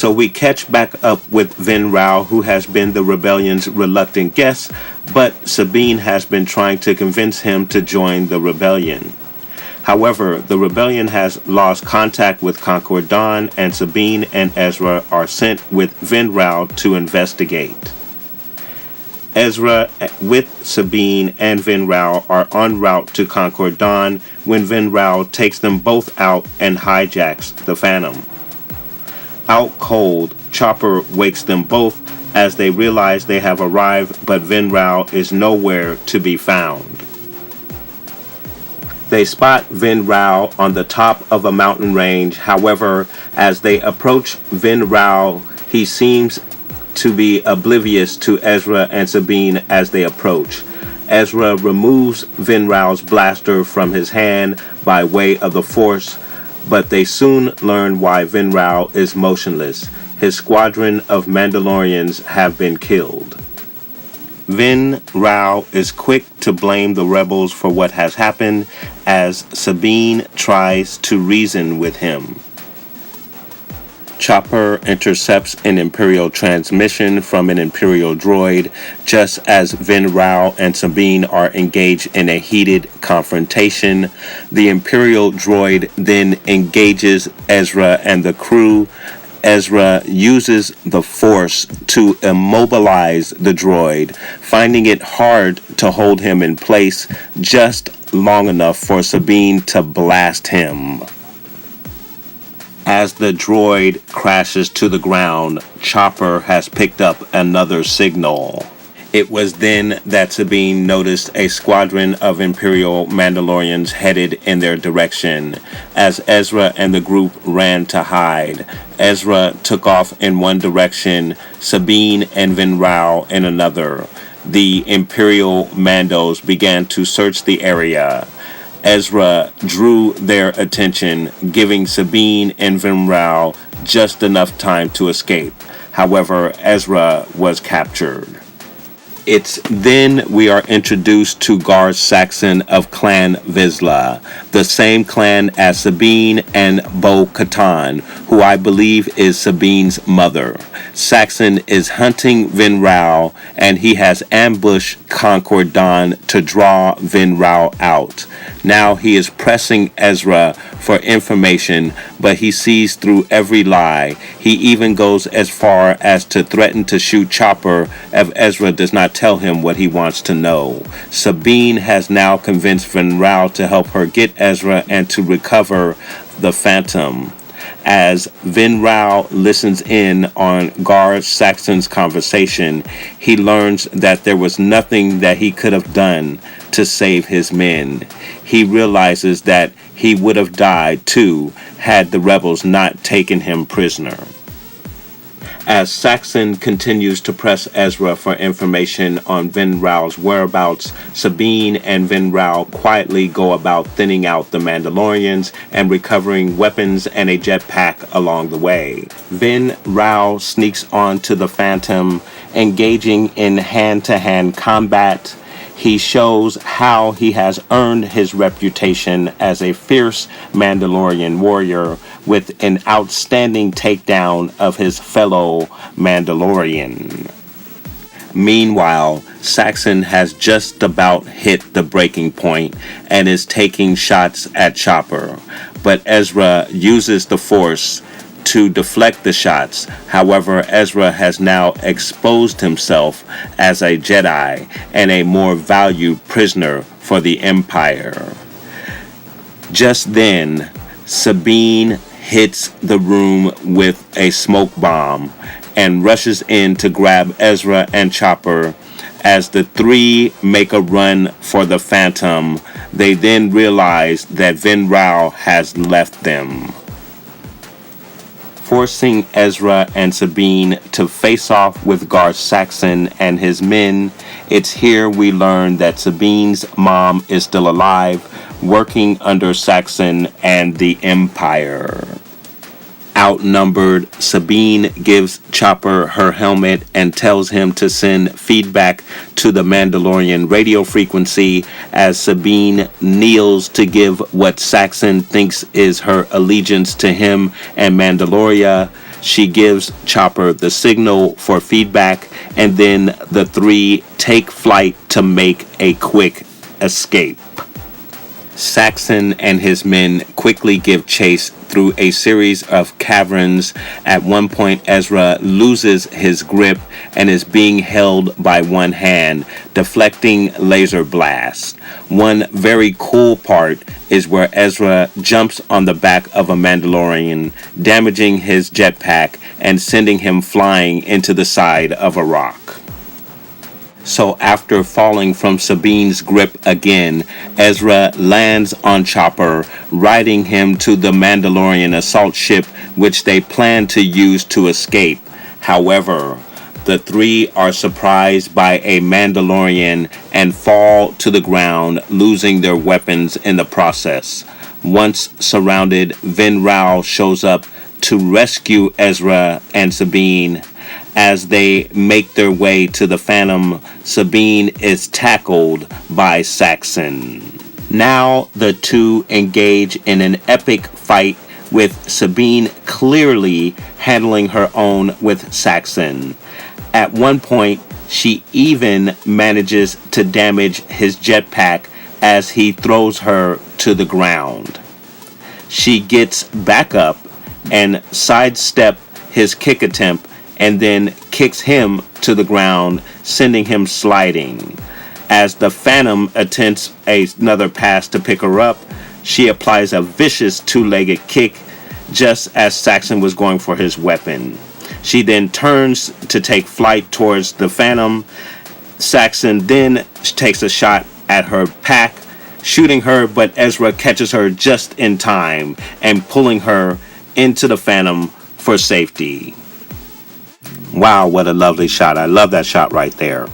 So we catch back up with Vin Rao, who has been the rebellion's reluctant guest, but Sabine has been trying to convince him to join the rebellion. However, the rebellion has lost contact with Concord Dawn, and Sabine and Ezra are sent with Vin Rao to investigate. Ezra with Sabine and Vin Rao are en route to Concord Dawn when Vin Rao takes them both out and hijacks the Phantom. Out cold, Chopper wakes them both as they realize they have arrived, but Vin Rao is nowhere to be found. They spot Vin Rao on the top of a mountain range. However, as they approach Vin Rao, he seems to be oblivious to Ezra and Sabine as they approach. Ezra removes Vin Rao's blaster from his hand by way of the Force, but they soon learn why Vin Rao is motionless. His squadron of Mandalorians have been killed. Vin Rao is quick to blame the rebels for what has happened as Sabine tries to reason with him. Chopper intercepts an Imperial transmission from an Imperial droid just as Vin Rao and Sabine are engaged in a heated confrontation. The Imperial droid then engages Ezra and the crew. Ezra uses the Force to immobilize the droid, finding it hard to hold him in place just long enough for Sabine to blast him. As the droid crashes to the ground, Chopper has picked up another signal. It was then that Sabine noticed a squadron of Imperial Mandalorians headed in their direction. As Ezra and the group ran to hide, Ezra took off in one direction, Sabine and Vin Rao in another. The Imperial Mandos began to search the area. Ezra drew their attention, giving Sabine and Vin Rao just enough time to escape. However, Ezra was captured. It's then we are introduced to Gar Saxon of Clan Vizsla, the same clan as Sabine and Bo-Katan, who I believe is Sabine's mother. Saxon is hunting Vin Rao, and he has ambushed Concord Dawn to draw Vin Rao out. Now he is pressing Ezra for information, but he sees through every lie. He even goes as far as to threaten to shoot Chopper if Ezra does not tell him what he wants to know. Sabine has now convinced Vin Rao to help her get Ezra and to recover the Phantom. As Vin Rao listens in on Gar Saxon's conversation, he learns that there was nothing that he could have done to save his men. He realizes that he would have died too had the rebels not taken him prisoner. As Saxon continues to press Ezra for information on Vin Rao's whereabouts, Sabine and Vin Rao quietly go about thinning out the Mandalorians and recovering weapons and a jetpack along the way. Vin Rao sneaks onto the Phantom, engaging in hand-to-hand combat. He shows how he has earned his reputation as a fierce Mandalorian warrior with an outstanding takedown of his fellow Mandalorian. Meanwhile, Saxon has just about hit the breaking point and is taking shots at Chopper, but Ezra uses the Force to deflect the shots. However, Ezra has now exposed himself as a Jedi and a more valued prisoner for the Empire. Just then, Sabine hits the room with a smoke bomb and rushes in to grab Ezra and Chopper. As the three make a run for the Phantom, they then realize that Vin Rao has left them, forcing Ezra and Sabine to face off with Gar Saxon and his men. It's here we learn that Sabine's mom is still alive, working under Saxon and the Empire. Outnumbered, Sabine gives Chopper her helmet and tells him to send feedback to the Mandalorian radio frequency as Sabine kneels to give what Saxon thinks is her allegiance to him and Mandalorian. She gives Chopper the signal for feedback, and then the three take flight to make a quick escape. Saxon and his men quickly give chase through a series of caverns. At one point, Ezra loses his grip and is being held by one hand, deflecting laser blasts. One very cool part is where Ezra jumps on the back of a Mandalorian, damaging his jetpack and sending him flying into the side of a rock. So after falling from Sabine's grip again, Ezra lands on Chopper, riding him to the Mandalorian assault ship, which they plan to use to escape. However, the three are surprised by a Mandalorian and fall to the ground, losing their weapons in the process. Once surrounded, Vin Rao shows up to rescue Ezra and Sabine. As they make their way to the Phantom, Sabine is tackled by Saxon. Now the two engage in an epic fight, with Sabine clearly handling her own with Saxon. At one point, she even manages to damage his jetpack as he throws her to the ground. She gets back up and sidesteps his kick attempt, and then kicks him to the ground, sending him sliding. As the Phantom attempts another pass to pick her up, she applies a vicious two-legged kick just as Saxon was going for his weapon. She then turns to take flight towards the Phantom. Saxon then takes a shot at her pack, shooting her, but Ezra catches her just in time and pulling her into the Phantom for safety. Wow, what a lovely shot. I love that shot right there.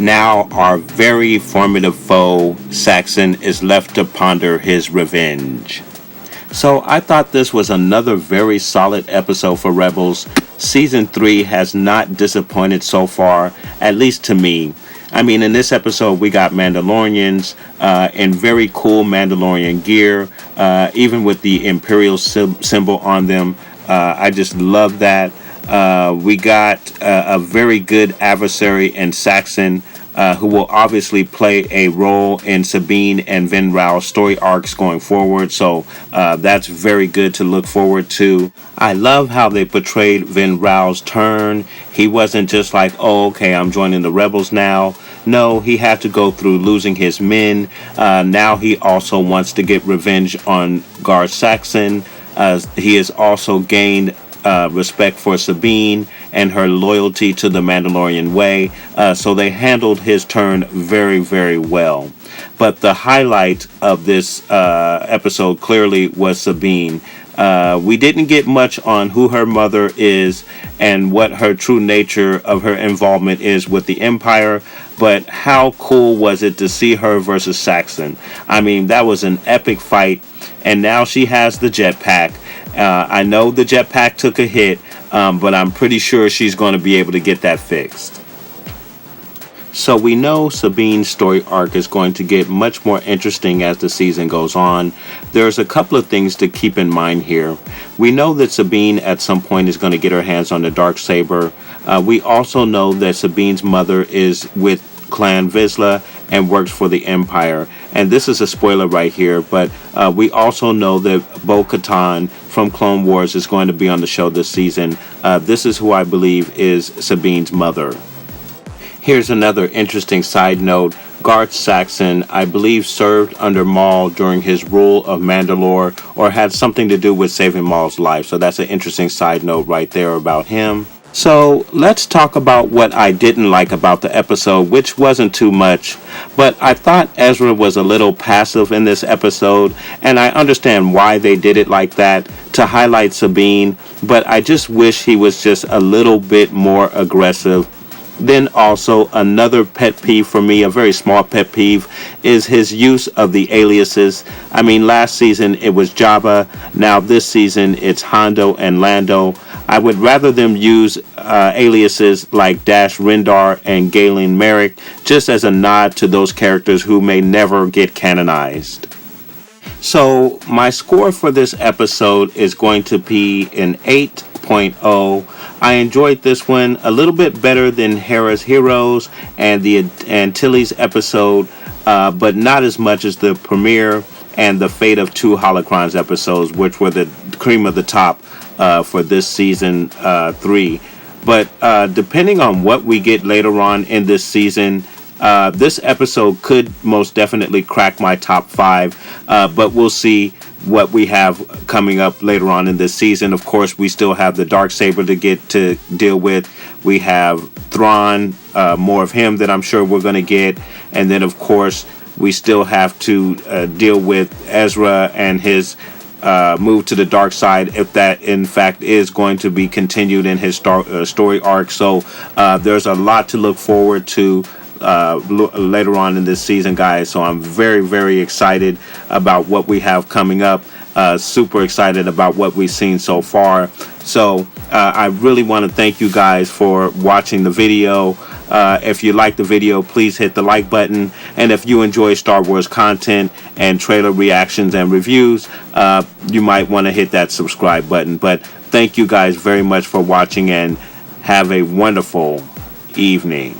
Now our very formative foe, Saxon, is left to ponder his revenge. So I thought this was another very solid episode for Rebels. Season 3 has not disappointed so far, at least to me. I mean, in this episode, we got Mandalorians in very cool Mandalorian gear, even with the Imperial symbol on them. I just love that. We got a very good adversary in Saxon, who will obviously play a role in Sabine and Vin Rao's story arcs going forward. So that's very good to look forward to. I love how they portrayed Vin Rao's turn. He wasn't just like, oh, okay, I'm joining the Rebels now. No, he had to go through losing his men. Now he also wants to get revenge on Gar Saxon. He has also gained respect for Sabine and her loyalty to the Mandalorian way. So they handled his turn very, very well. But the highlight of this episode clearly was Sabine. We didn't get much on who her mother is and what her true nature of her involvement is with the Empire, but how cool was it to see her versus Saxon? I mean, that was an epic fight, and now she has the jetpack. I know the jetpack took a hit, but I'm pretty sure she's going to be able to get that fixed. So we know Sabine's story arc is going to get much more interesting as the season goes on. There's a couple of things to keep in mind here. We know that Sabine at some point is going to get her hands on the Darksaber. We also know that Sabine's mother is with Clan Vizsla and works for the Empire. And this is a spoiler right here, but we also know that Bo-Katan from Clone Wars is going to be on the show this season. This is who I believe is Sabine's mother. Here's another interesting side note. Garth Saxon, I believe, served under Maul during his rule of Mandalore, or had something to do with saving Maul's life. So that's an interesting side note right there about him. So let's talk about what I didn't like about the episode, which wasn't too much, but I thought Ezra was a little passive in this episode, and I understand why they did it like that, to highlight Sabine, but I just wish he was just a little bit more aggressive. Then also another pet peeve for me, a very small pet peeve, is his use of the aliases. I mean, last season it was Jabba, now this season it's Hondo and Lando. I would rather them use aliases like Dash Rendar and Galen Merrick, just as a nod to those characters who may never get canonized. So my score for this episode is going to be an 8.5 3.0. I enjoyed this one a little bit better than Hera's Heroes and the Antilles episode, but not as much as the premiere and the Fate of Two Holocrons episodes, which were the cream of the top for this season 3. But depending on what we get later on in this season, this episode could most definitely crack my top 5, but we'll see what we have coming up later on in this season. Of course, we still have the Darksaber to deal with. We have Thrawn, more of him that I'm sure we're going to get. And then, of course, we still have to deal with Ezra and his move to the dark side, if that in fact is going to be continued in his story arc. So there's a lot to look forward to later on in this season, guys. So I'm very, very excited about what we have coming up. Super excited about what we've seen so far. So I really want to thank you guys for watching the video. If you like the video, please hit the like button. And if you enjoy Star Wars content and trailer reactions and reviews, you might want to hit that subscribe button. But thank you guys very much for watching, and have a wonderful evening.